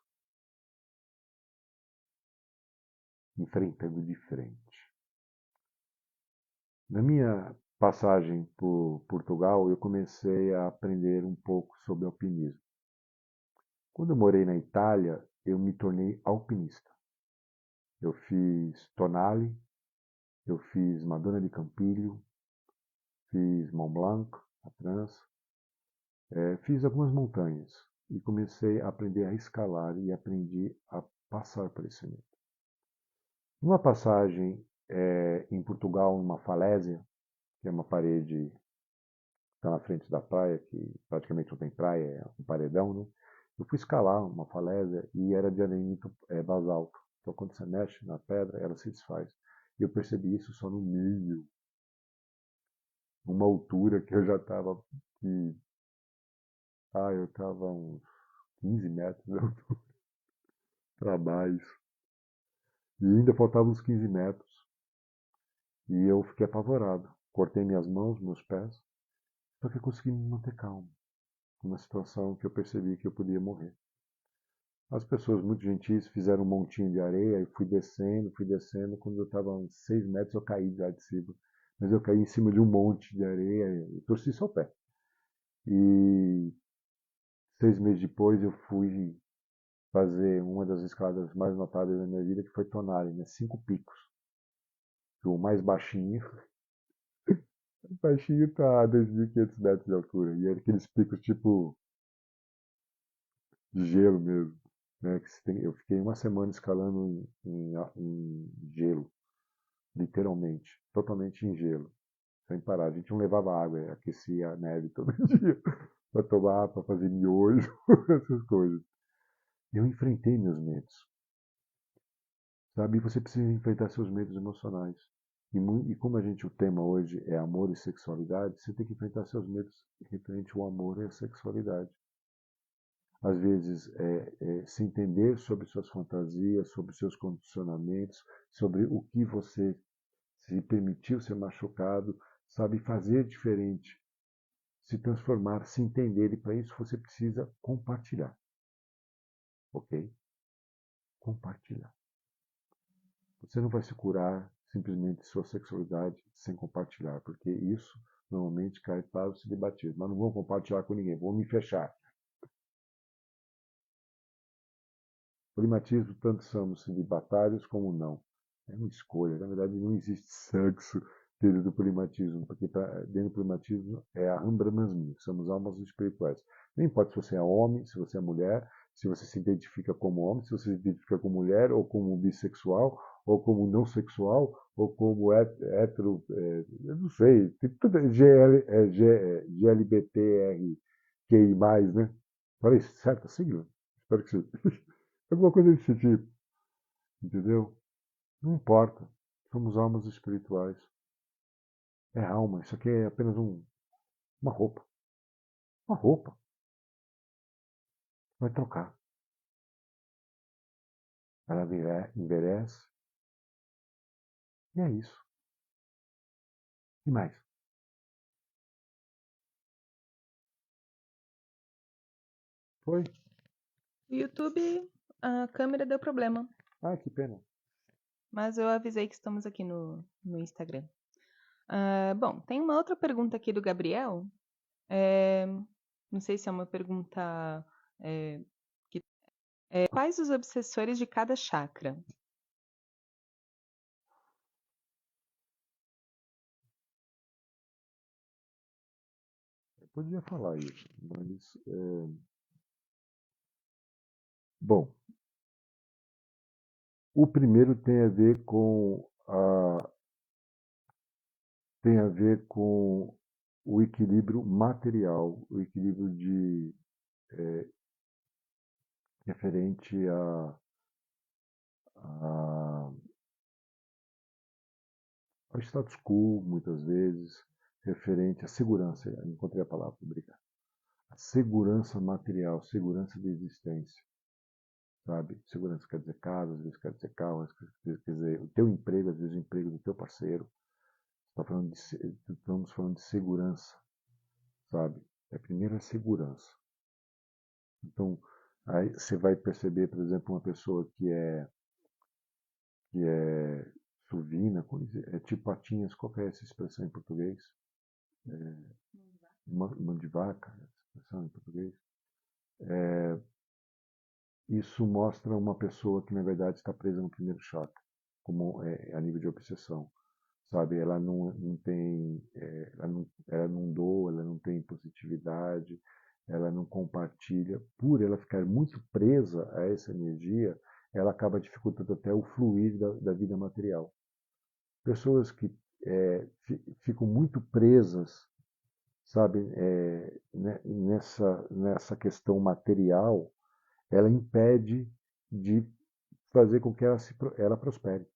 Enfrentando de frente. Na minha passagem por Portugal, eu comecei a aprender um pouco sobre alpinismo. Quando eu morei na Itália, eu me tornei alpinista. Eu fiz Tonale, eu fiz Madonna de Campiglio, fiz Mont Blanc, na França, fiz algumas montanhas e comecei a aprender a escalar e aprendi a passar por esse medo. Numa passagem em Portugal, numa falésia, que é uma parede que está na frente da praia, que praticamente não tem praia, é um paredão, né? Eu fui escalar uma falésia e era de arenito basalto. Então, quando você mexe na pedra, ela se desfaz. E eu percebi isso só no meio, numa altura que eu já estava, eu estava uns 15 metros de altura para baixo. E ainda faltavam uns 15 metros. E eu fiquei apavorado. Cortei minhas mãos, meus pés, só que eu consegui me manter calmo. Numa situação que eu percebi que eu podia morrer. As pessoas muito gentis fizeram um montinho de areia e fui descendo, fui descendo. Quando eu estava a uns 6 metros, eu caí de lá de cima. Mas eu caí em cima de um monte de areia e torci só o pé. E 6 meses depois eu fui fazer uma das escadas mais notáveis da minha vida, que foi Tonale, né? 5 picos. O mais baixinho, o baixinho tá a 2.500 metros de altura. E era aqueles picos tipo de gelo mesmo. Né? Eu fiquei uma semana escalando em gelo, literalmente, totalmente em gelo, sem parar. A gente não levava água, aquecia a neve todo dia para tomar, para fazer miojo, essas coisas. Eu enfrentei meus medos, sabe? E você precisa enfrentar seus medos emocionais. E como o tema hoje é amor e sexualidade, você tem que enfrentar seus medos referente ao amor e à sexualidade. Às vezes, se entender sobre suas fantasias, sobre seus condicionamentos, sobre o que você se permitiu ser machucado, sabe, fazer diferente, se transformar, se entender, e para isso você precisa compartilhar, ok? Compartilhar. Você não vai se curar simplesmente sua sexualidade sem compartilhar, porque isso normalmente cai para o celibatismo. Mas não vou compartilhar com ninguém, vou me fechar. Primatismo, tanto somos celibatários como não. É uma escolha. Na verdade, não existe sexo dentro do primatismo, porque dentro do primatismo é a Brahmasmi, somos almas espirituais. Não importa se você é homem, se você é mulher, se você se identifica como homem, se você se identifica como mulher, ou como bissexual, ou como não sexual, ou como hétero, eu não sei, tem tudo, GLBTRQI+, né? Falei certo a sigla? Espero que sim. Alguma coisa desse tipo, entendeu? Não importa. Somos almas espirituais. É alma. Isso aqui é apenas uma roupa. Uma roupa. Vai trocar. Ela envelhece. E é isso. E mais? Foi? O YouTube, a câmera deu problema, Ah, que pena. mas eu avisei que estamos aqui no Instagram. Bom, tem uma outra pergunta aqui do Gabriel. É, não sei se é uma pergunta. é, Quais os obsessores de cada chakra? Eu podia falar isso, mas... Bom, o primeiro tem a ver com o equilíbrio material, o equilíbrio referente a ao status quo, muitas vezes, referente à segurança. Eu encontrei a palavra, obrigado. A segurança material, segurança de existência, sabe? Segurança quer dizer casa, às vezes quer dizer carro, às vezes quer dizer o teu emprego, às vezes o emprego do teu parceiro. Estamos falando de segurança, sabe? Primeiro é segurança. Então, aí você vai perceber, por exemplo, uma pessoa que é suvina, é tipo patinhas, qual que é essa expressão em português? Mão de vaca, essa expressão em português. isso mostra uma pessoa que, na verdade, está presa no primeiro chakra, como a nível de obsessão. Sabe, ela não tem, ela não doa, ela não tem positividade, ela não compartilha. Por ela ficar muito presa a essa energia, ela acaba dificultando até o fluir da vida material. Pessoas que ficam muito presas, sabe, nessa questão material, ela impede de fazer com que ela prospere.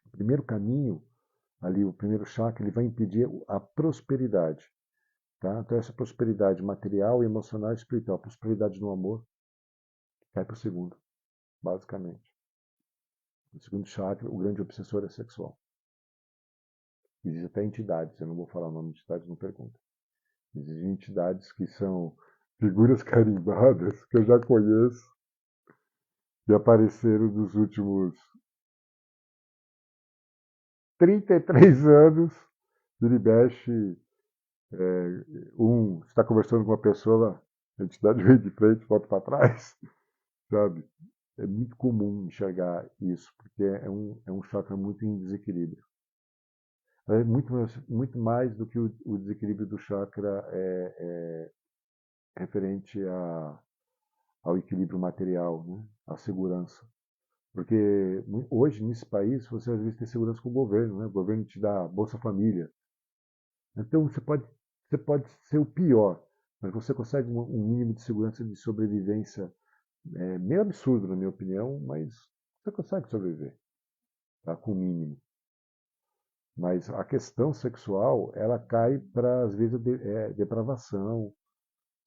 O primeiro caminho, ali, o primeiro chakra, ele vai impedir a prosperidade. Tá? Então, essa prosperidade material, emocional e espiritual, prosperidade no amor, cai para o segundo, basicamente. O segundo chakra, o grande obsessor é sexual. Existem até entidades, eu não vou falar o nome de entidades, não pergunta. Existem entidades que são figuras carimbadas, que eu já conheço, que apareceram nos últimos 33 anos. Vira e mexe, você está conversando com uma pessoa, a entidade vem de frente, volta para trás, sabe? É muito comum enxergar isso, porque é um chakra muito em desequilíbrio. É muito mais do que o desequilíbrio do chakra referente ao equilíbrio material, né? À segurança. Porque hoje, nesse país, você às vezes tem segurança com o governo, né? O governo te dá Bolsa Família. Então você pode ser o pior, mas você consegue um mínimo de segurança de sobrevivência meio absurdo, na minha opinião, mas você consegue sobreviver, tá? Com o mínimo. Mas a questão sexual, ela cai para, às vezes, depravação,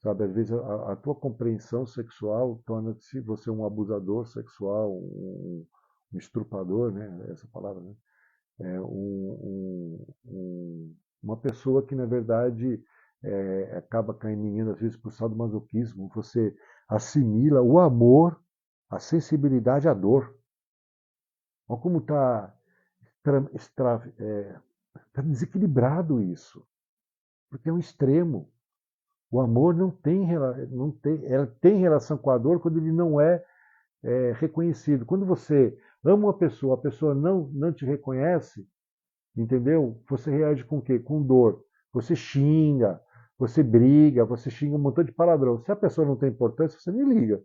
sabe? Às vezes a tua compreensão sexual torna-se você um abusador sexual, um estrupador, né? Essa palavra, né? Uma pessoa que, na verdade, acaba caindo, às vezes, por sadomasoquismo. Você assimila o amor, a sensibilidade à dor. Olha como está desequilibrado isso, porque é um extremo. O amor ela tem relação com a dor quando ele não é reconhecido. Quando você ama uma pessoa, a pessoa não te reconhece, entendeu? Você reage com o quê? Com dor. Você xinga, você briga, você xinga um montão de palavrão. Se a pessoa não tem importância, você nem liga.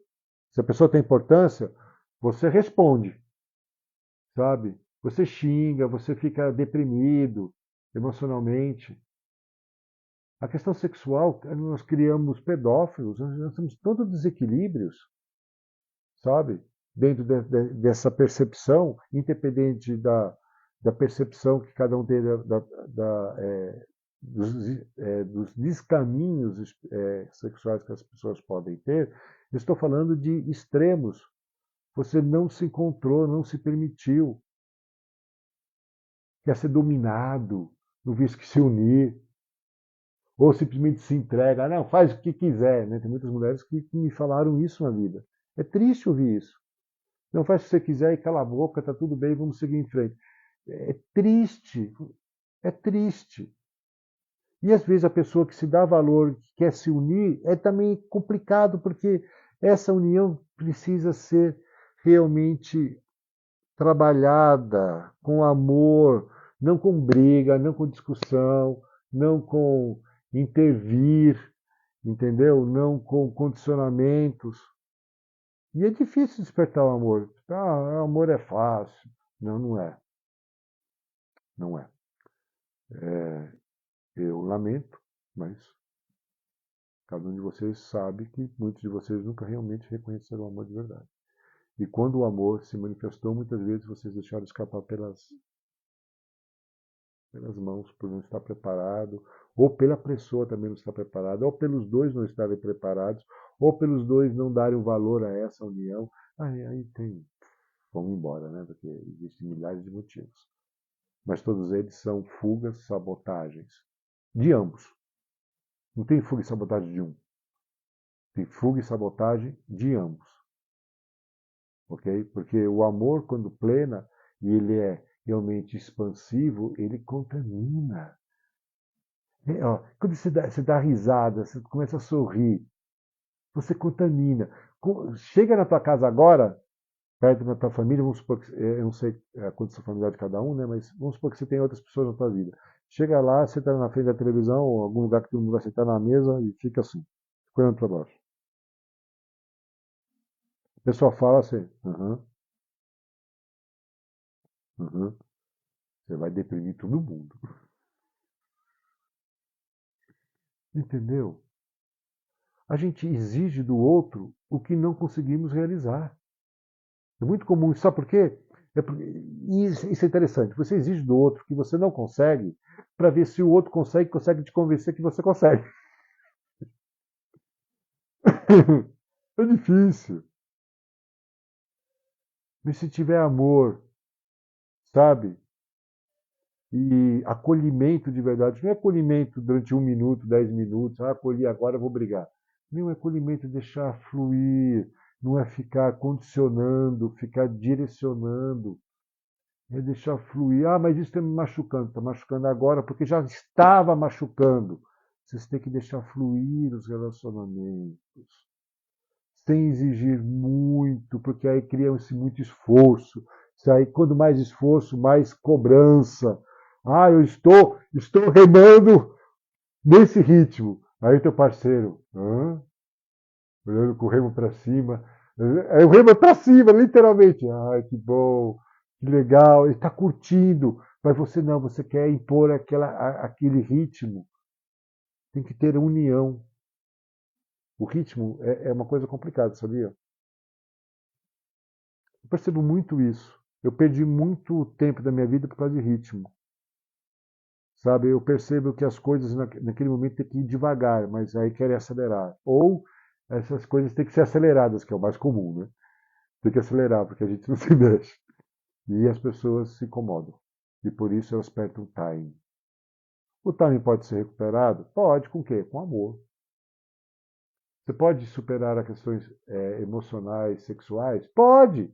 Se a pessoa tem importância, você responde, sabe? Você xinga, você fica deprimido emocionalmente. A questão sexual, nós criamos pedófilos, nós temos todos desequilíbrios, sabe? Dentro dessa percepção, independente da percepção que cada um tem dos descaminhos sexuais que as pessoas podem ter. Eu estou falando de extremos. Você não se encontrou, não se permitiu, quer ser dominado, não vez que se unir, ou simplesmente se entrega, não, faz o que quiser. Né? Tem muitas mulheres que me falaram isso na vida. É triste ouvir isso. Não, faz o que você quiser e cala a boca, tá tudo bem, vamos seguir em frente. É triste, é triste. E às vezes a pessoa que se dá valor, que quer se unir, é também complicado, porque essa união precisa ser realmente trabalhada com amor, não com briga, não com discussão, não com intervir, entendeu? Não com condicionamentos. E é difícil despertar o amor. Ah, o amor é fácil. Não, não é. Não é. Eu lamento, mas cada um de vocês sabe que muitos de vocês nunca realmente reconheceram o amor de verdade. E quando o amor se manifestou, muitas vezes vocês deixaram escapar pelas mãos, por não estar preparado, ou pela pessoa também não estar preparada, ou pelos dois não estarem preparados, ou pelos dois não darem o valor a essa união. Aí tem. Vamos embora, né? Porque existem milhares de motivos. Mas todos eles são fugas, sabotagens. De ambos. Não tem fuga e sabotagem de um. Tem fuga e sabotagem de ambos. Ok? Porque o amor, quando plena, e ele é realmente expansivo, ele contamina. Ó, quando você dá risada, você começa a sorrir, você contamina. Chega na tua casa agora, perto da tua família, vamos supor que, eu não sei a condição familiar de cada um, né, mas vamos supor que você tem outras pessoas na tua vida. Chega lá, senta na frente da televisão, ou algum lugar que todo mundo vai sentar na mesa e fica assim, olhando para baixo. O pessoal fala assim, aham, aham, você vai deprimir todo mundo. Entendeu? A gente exige do outro o que não conseguimos realizar. É muito comum, sabe por quê? Isso é interessante. Você exige do outro que você não consegue para ver se o outro consegue te convencer que você consegue. É difícil. Mas se tiver amor, sabe? E acolhimento de verdade, não é acolhimento durante 1 minuto, 10 minutos, acolhi agora, vou brigar. Não é acolhimento, deixar fluir, não é ficar condicionando, ficar direcionando, é deixar fluir. Ah, mas isso está me machucando, está machucando agora porque já estava machucando. Vocês têm que deixar fluir os relacionamentos, sem exigir muito, porque aí cria-se muito esforço. Isso aí, quando mais esforço, mais cobrança. Ah, estou remando nesse ritmo. Aí teu parceiro, olhando com o remo para cima. É o remo para cima, literalmente. Ai, que bom, que legal. Ele está curtindo. Mas você não, você quer impor aquele ritmo. Tem que ter união. O ritmo é uma coisa complicada, sabia? Eu percebo muito isso. Eu perdi muito tempo da minha vida por causa de ritmo. Sabe, eu percebo que as coisas naquele momento têm que ir devagar, mas aí querem acelerar. Ou essas coisas têm que ser aceleradas, que é o mais comum, né? Tem que acelerar, porque a gente não se mexe. E as pessoas se incomodam. E por isso elas perdem o time. O time pode ser recuperado? Pode, com o quê? Com amor. Você pode superar as questões emocionais, sexuais? Pode!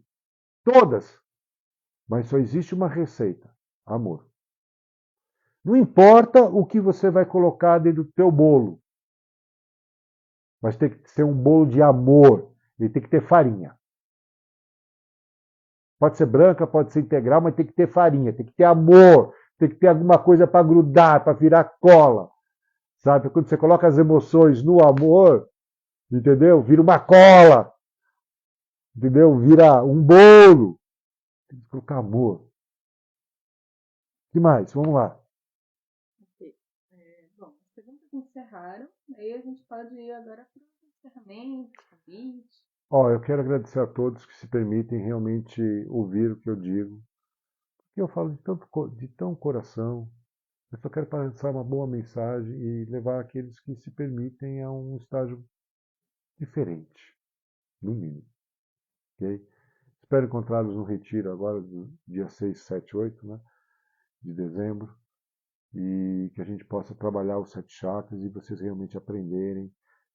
Todas! Mas só existe uma receita: amor. Não importa o que você vai colocar dentro do teu bolo, mas tem que ser um bolo de amor. Ele tem que ter farinha. Pode ser branca, pode ser integral, mas tem que ter farinha, tem que ter amor, tem que ter alguma coisa para grudar, para virar cola. Sabe? Quando você coloca as emoções no amor, entendeu? Vira uma cola, entendeu? Vira um bolo. Tem que colocar amor. O que mais? Vamos lá. Ok. Bom, as perguntas encerraram. Aí a gente pode ir agora para os encerramentos, convite. Ó, eu quero agradecer a todos que se permitem realmente ouvir o que eu digo. Porque eu falo de tão coração. Eu só quero passar uma boa mensagem e levar aqueles que se permitem a um estágio diferente, no mínimo. Ok? Espero encontrá-los no retiro agora, do dia 6, 7, 8, né, de dezembro, e que a gente possa trabalhar os 7 chakras e vocês realmente aprenderem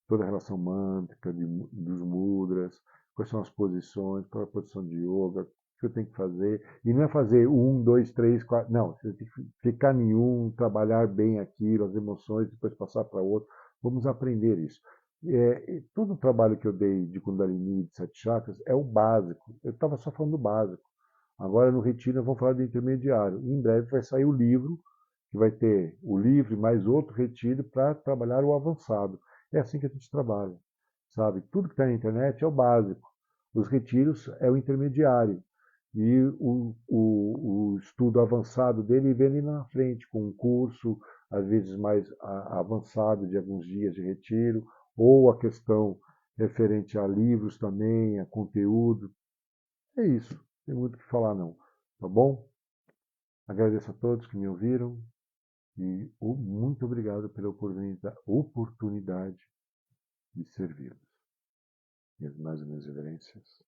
toda a relação mântrica dos mudras, quais são as posições, qual é a posição de yoga, o que eu tenho que fazer. E não é fazer 1, 2, 3, 4. Não, você tem que ficar em um, trabalhar bem aquilo, as emoções, depois passar para outro. Vamos aprender isso. Todo o trabalho que eu dei de Kundalini, de 7 chakras, é o básico. Eu estava só falando do básico. Agora no Retiro vamos falar do intermediário. E em breve vai sair o livro, que vai ter o livro e mais outro retiro para trabalhar o avançado. É assim que a gente trabalha, sabe? Tudo que está na internet é o básico. Os retiros é o intermediário. E o estudo avançado dele vem ali na frente, com um curso, às vezes mais avançado de alguns dias de retiro, ou a questão referente a livros também, a conteúdo. É isso. Não tem muito o que falar, não. Tá bom? Agradeço a todos que me ouviram e muito obrigado pela oportunidade de servi-los. Mais minhas reverências.